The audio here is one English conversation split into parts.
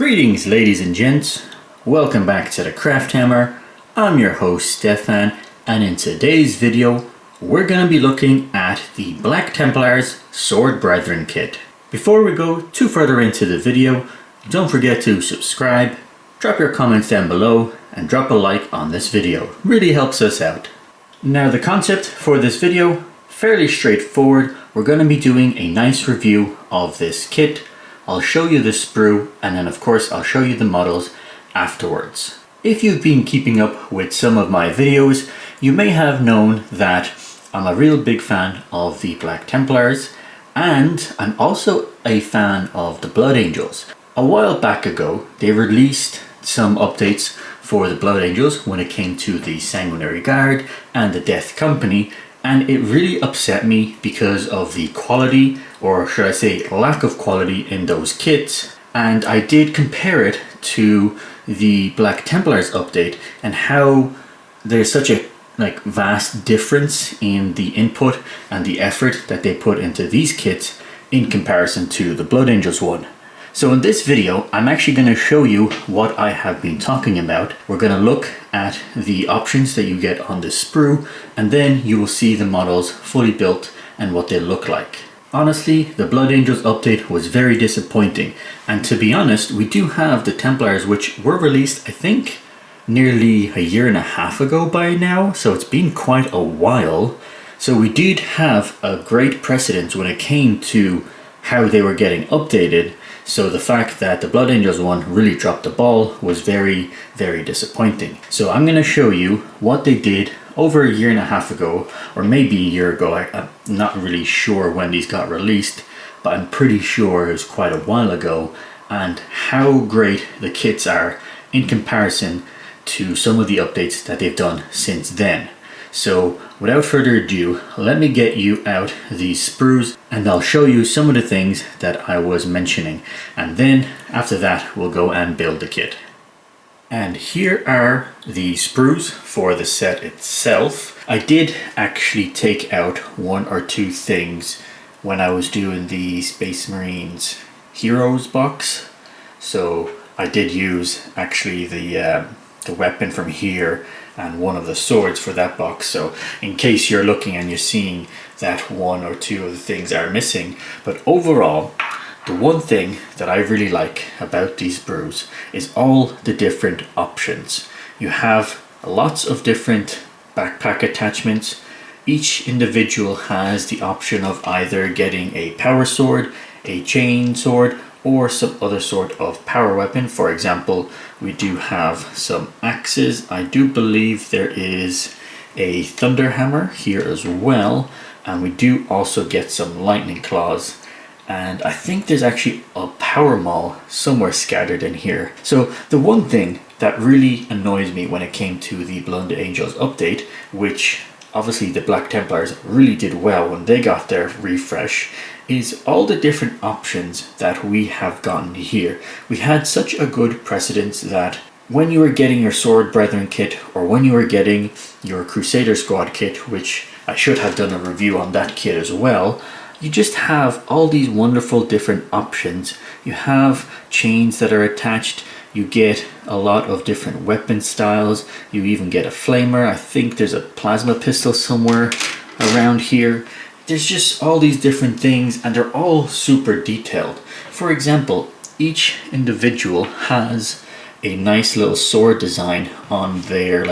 Greetings ladies and gents, welcome back to the Craft Hammer. I'm your host Stefan, and in today's video we're going to be looking at the Black Templars Sword Brethren kit. Before we go too further into the video, don't forget to subscribe, drop your comments down below and drop a like on this video, really helps us out. Now the concept for this video, fairly straightforward. We're going to be doing a nice review of this kit. I'll show you the sprue and then of course I'll show you the models afterwards. If you've been keeping up with some of my videos, you may have known that I'm a real big fan of the Black Templars, and I'm also a fan of the Blood Angels. A while back ago they released some updates for the Blood Angels when it came to the Sanguinary Guard and the Death Company, and it really upset me because of the quality, or should I say lack of quality, in those kits. And I did compare it to the Black Templars update and how there's such a vast difference in the input and the effort that they put into these kits in comparison to the Blood Angels one. So in this video, I'm actually going to show you what I have been talking about. We're going to look at the options that you get on this sprue, and then you will see the models fully built and what they look like. Honestly, the Blood Angels update was very disappointing, and to be honest, we do have the Templars, which were released I think nearly a year and a half ago by now, so it's been quite a while. So we did have a great precedent when it came to how they were getting updated. So the fact that the Blood Angels one really dropped the ball was very, very disappointing. So I'm going to show you what they did over a year and a half ago, or maybe a year ago. I'm not really sure when these got released, but I'm pretty sure it was quite a while ago, and how great the kits are in comparison to some of the updates that they've done since then. So without further ado, let me get you out these sprues and I'll show you some of the things that I was mentioning, and then after that we'll go and build the kit. And here are the sprues for the set itself. I did actually take out one or two things when I was doing the Space Marines Heroes box. So I did use actually the weapon from here and one of the swords for that box, so in case you're looking and you're seeing that one or two of the things are missing. But overall, the one thing that I really like about these sprues is all the different options. You have lots of different backpack attachments. Each individual has the option of either getting a power sword, a chain sword, or some other sort of power weapon. For example, we do have some axes. I do believe there is a thunder hammer here as well, and we do also get some lightning claws, and I think there's actually a power maul somewhere scattered in here. So the one thing that really annoys me when it came to the Blood Angels update, which obviously the Black Templars really did well when they got their refresh, is all the different options that we have gotten here. We had such a good precedence that when you were getting your Sword Brethren kit, or when you were getting your Crusader Squad kit, which I should have done a review on that kit as well, you just have all these wonderful different options. You have chains that are attached, you get a lot of different weapon styles, you even get a flamer. I think there's a plasma pistol somewhere around here. There's just all these different things, and they're all super detailed. For example, each individual has a nice little sword design on their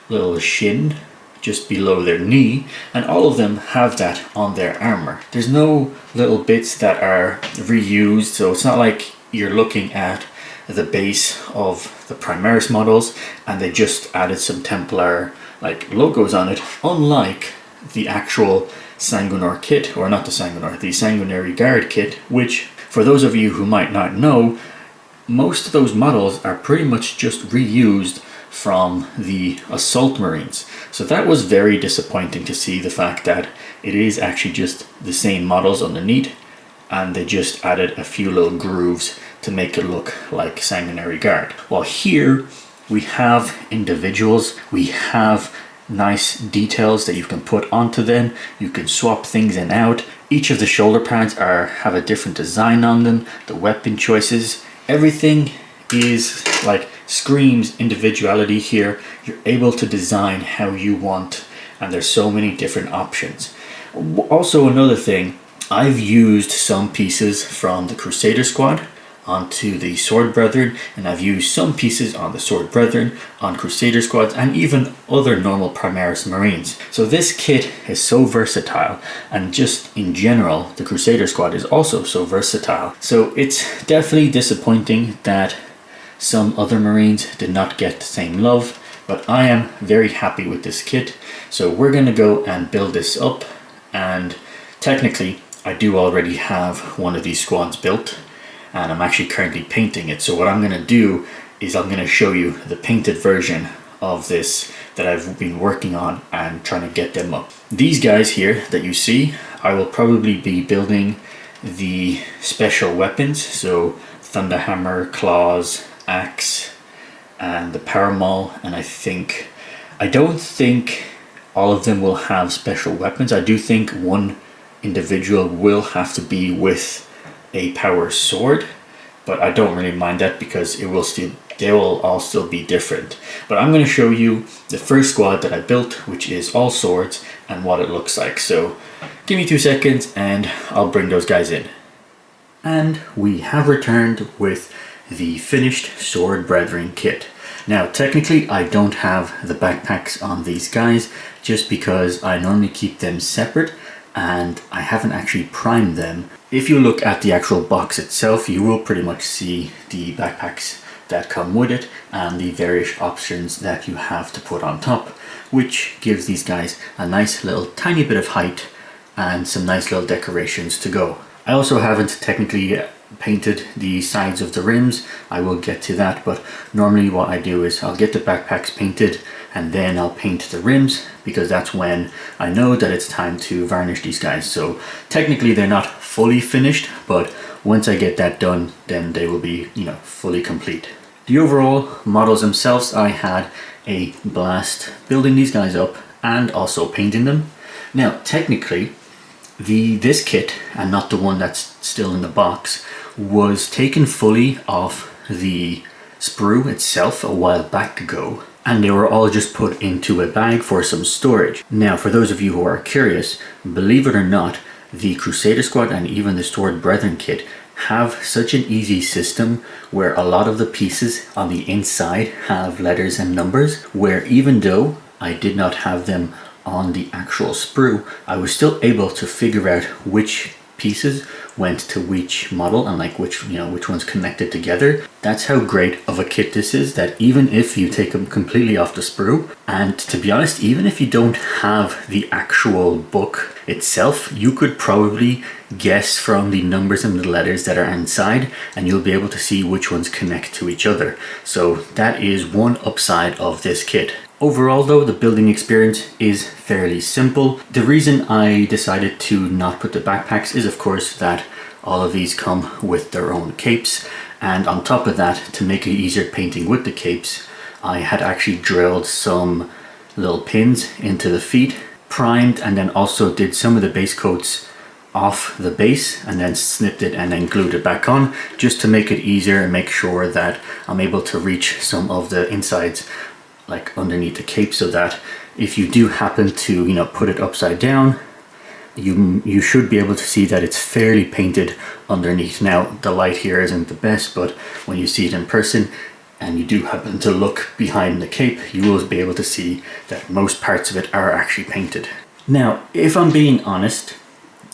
little shin just below their knee, and all of them have that on their armor. There's no little bits that are reused, so it's not like you're looking at the base of the Primaris models and they just added some Templar logos on it, unlike the actual Sanguinary kit, or not the Sanguinary, the Sanguinary Guard kit, which, for those of you who might not know, most of those models are pretty much just reused from the Assault Marines. So that was very disappointing to see, the fact that it is actually just the same models underneath and they just added a few little grooves to make it look like Sanguinary Guard. While here we have individuals, we have nice details that you can put onto them. You can swap things in and out. Each of the shoulder pads have a different design on them. The weapon choices, everything is like screams individuality here. You're able to design how you want, and there's so many different options. Also, another thing, I've used some pieces from the Crusader squad onto the Sword Brethren, and I've used some pieces on the Sword Brethren, on Crusader squads, and even other normal Primaris Marines. So this kit is so versatile, and just in general, the Crusader squad is also so versatile. So it's definitely disappointing that some other Marines did not get the same love, but I am very happy with this kit. So we're gonna go and build this up, and technically I do already have one of these squads built, and I'm actually currently painting it. So what I'm going to do is I'm going to show you the painted version of this that I've been working on and trying to get them up. These guys here that you see, I will probably be building the special weapons, so Thunderhammer, Claws, Axe, and the Power Maul, and I don't think all of them will have special weapons. I do think one individual will have to be with a power sword, but I don't really mind that because they will all still be different. But I'm going to show you the first squad that I built, which is all swords, and what it looks like. So give me 2 seconds and I'll bring those guys in. And we have returned with the finished Sword Brethren kit. Now technically I don't have the backpacks on these guys just because I normally keep them separate, and I haven't actually primed them. If you look at the actual box itself, you will pretty much see the backpacks that come with it and the various options that you have to put on top, which gives these guys a nice little tiny bit of height and some nice little decorations to go. I also haven't technically painted the sides of the rims. I will get to that, but normally what I do is I'll get the backpacks painted and then I'll paint the rims, because that's when I know that it's time to varnish these guys. So technically they're not fully finished, but once I get that done, then they will be, fully complete. The overall models themselves, I had a blast building these guys up and also painting them. Now technically this kit, and not the one that's still in the box, was taken fully off the sprue itself a while back ago, and they were all just put into a bag for some storage. Now for those of you who are curious, believe it or not, the Crusader squad and even the Sword Brethren kit have such an easy system where a lot of the pieces on the inside have letters and numbers, where even though I did not have them on the actual sprue, I was still able to figure out which pieces went to which model and which ones connected together. That's how great of a kit this is, that even if you take them completely off the sprue, and to be honest, even if you don't have the actual book itself, you could probably guess from the numbers and the letters that are inside, and you'll be able to see which ones connect to each other. So that is one upside of this kit. Overall though, the building experience is fairly simple. The reason I decided to not put the backpacks is of course that all of these come with their own capes, and on top of that, to make it easier painting with the capes, I had actually drilled some little pins into the feet, primed, and then also did some of the base coats off the base and then snipped it and then glued it back on, just to make it easier and make sure that I'm able to reach some of the insides like underneath the cape, so that if you do happen to put it upside down, you should be able to see that it's fairly painted underneath. Now the light here isn't the best, but when you see it in person and you do happen to look behind the cape, you will be able to see that most parts of it are actually painted. Now if I'm being honest,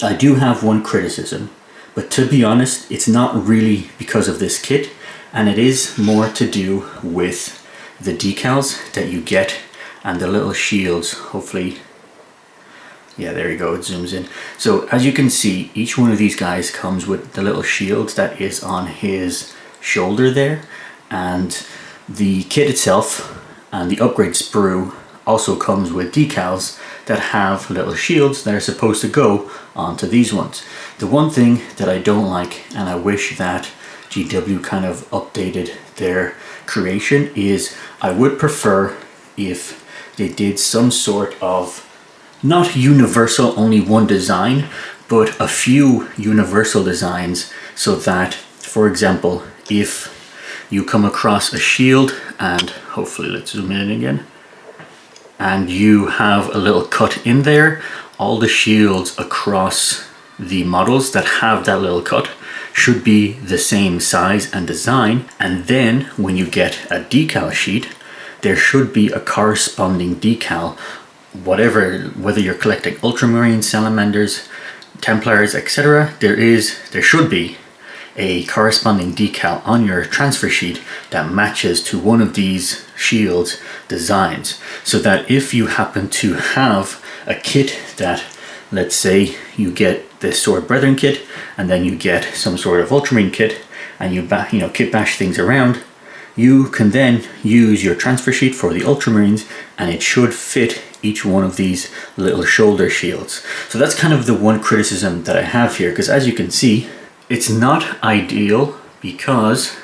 I do have one criticism, but to be honest, it's not really because of this kit, and it is more to do with the decals that you get and the little shields. Hopefully, yeah, there you go, it zooms in. So as you can see, each one of these guys comes with the little shields that is on his shoulder there, and the kit itself and the upgrade sprue also comes with decals that have little shields that are supposed to go onto these ones. The one thing that I don't like, and I wish that GW kind of updated their creation, is I would prefer if they did some sort of, not universal only one design, but a few universal designs, so that, for example, if you come across a shield, and hopefully let's zoom in again, and you have a little cut in there. All the shields across the models that have that little cut should be the same size and design, and then when you get a decal sheet, there should be a corresponding decal, whether you're collecting Ultramarines, Salamanders, Templars, etc. There should be a corresponding decal on your transfer sheet that matches to one of these shields designs, so that if you happen to have a kit that, let's say you get the Sword Brethren kit and then you get some sort of Ultramarine kit, and you kit bash things around, you can then use your transfer sheet for the Ultramarines and it should fit each one of these little shoulder shields. So that's kind of the one criticism that I have here, because as you can see, it's not ideal because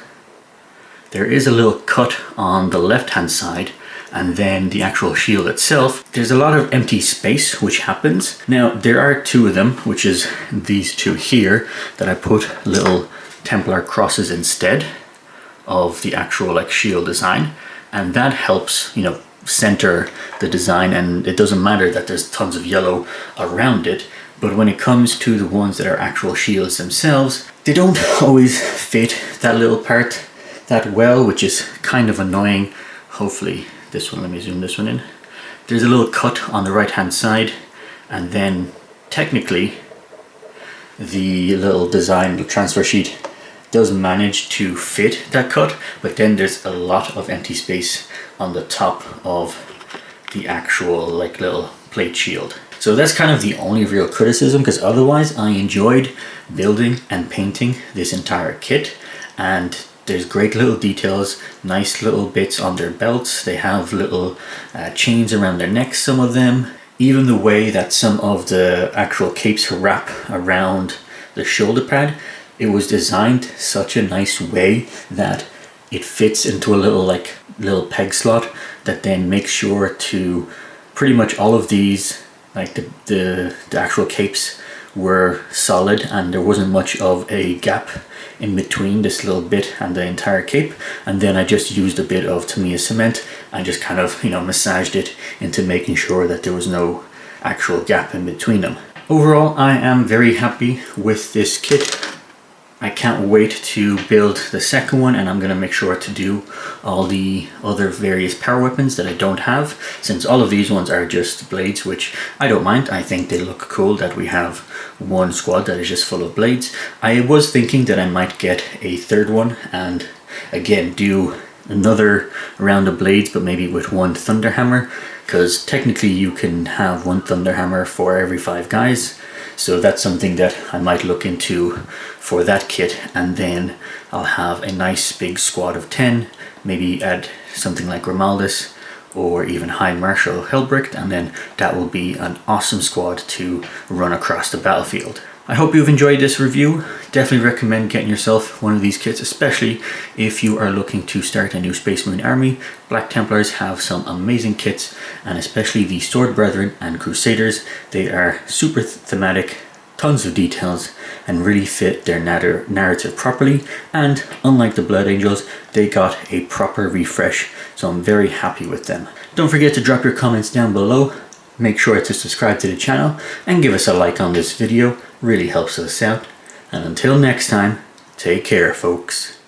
there is a little cut on the left hand side, and then the actual shield itself, there's a lot of empty space which happens. Now there are two of them, which is these two here, that I put little Templar crosses instead of the actual like shield design, and that helps, you know, center the design, and it doesn't matter that there's tons of yellow around it. But when it comes to the ones that are actual shields themselves, they don't always fit that little part that well, which is kind of annoying. Hopefully this one, let me zoom this one in. There's a little cut on the right hand side, and then technically the little design, the transfer sheet, does manage to fit that cut, but then there's a lot of empty space on the top of the actual like little plate shield. So that's kind of the only real criticism, because otherwise I enjoyed building and painting this entire kit, and there's great little details, nice little bits on their belts. They have little chains around their necks, some of them. Even the way that some of the actual capes wrap around the shoulder pad, it was designed such a nice way that it fits into a little peg slot that then makes sure to pretty much all of these, like the actual capes were solid, and there wasn't much of a gap in between this little bit and the entire cape. And then I just used a bit of Tamiya cement and just kind of, you know, massaged it into making sure that there was no actual gap in between them. Overall, I am very happy with this kit. I can't wait to build the second one, and I'm going to make sure to do all the other various power weapons that I don't have, since all of these ones are just blades, which I don't mind. I think they look cool that we have one squad that is just full of blades. I was thinking that I might get a third one and again do another round of blades, but maybe with one Thunderhammer, because technically you can have one Thunderhammer for every 5 guys. So that's something that I might look into for that kit, and then I'll have a nice big squad of 10, maybe add something like Grimaldus or even High Marshal Helbricht, and then that will be an awesome squad to run across the battlefield. I hope you've enjoyed this review. Definitely recommend getting yourself one of these kits, especially if you are looking to start a new Space Marine army. Black Templars have some amazing kits, and especially the Sword Brethren and Crusaders. They are super thematic, tons of details, and really fit their narrative properly. And unlike the Blood Angels, they got a proper refresh, so I'm very happy with them. Don't forget to drop your comments down below. Make sure to subscribe to the channel and give us a like on this video. Really helps us out. And until next time, take care, folks.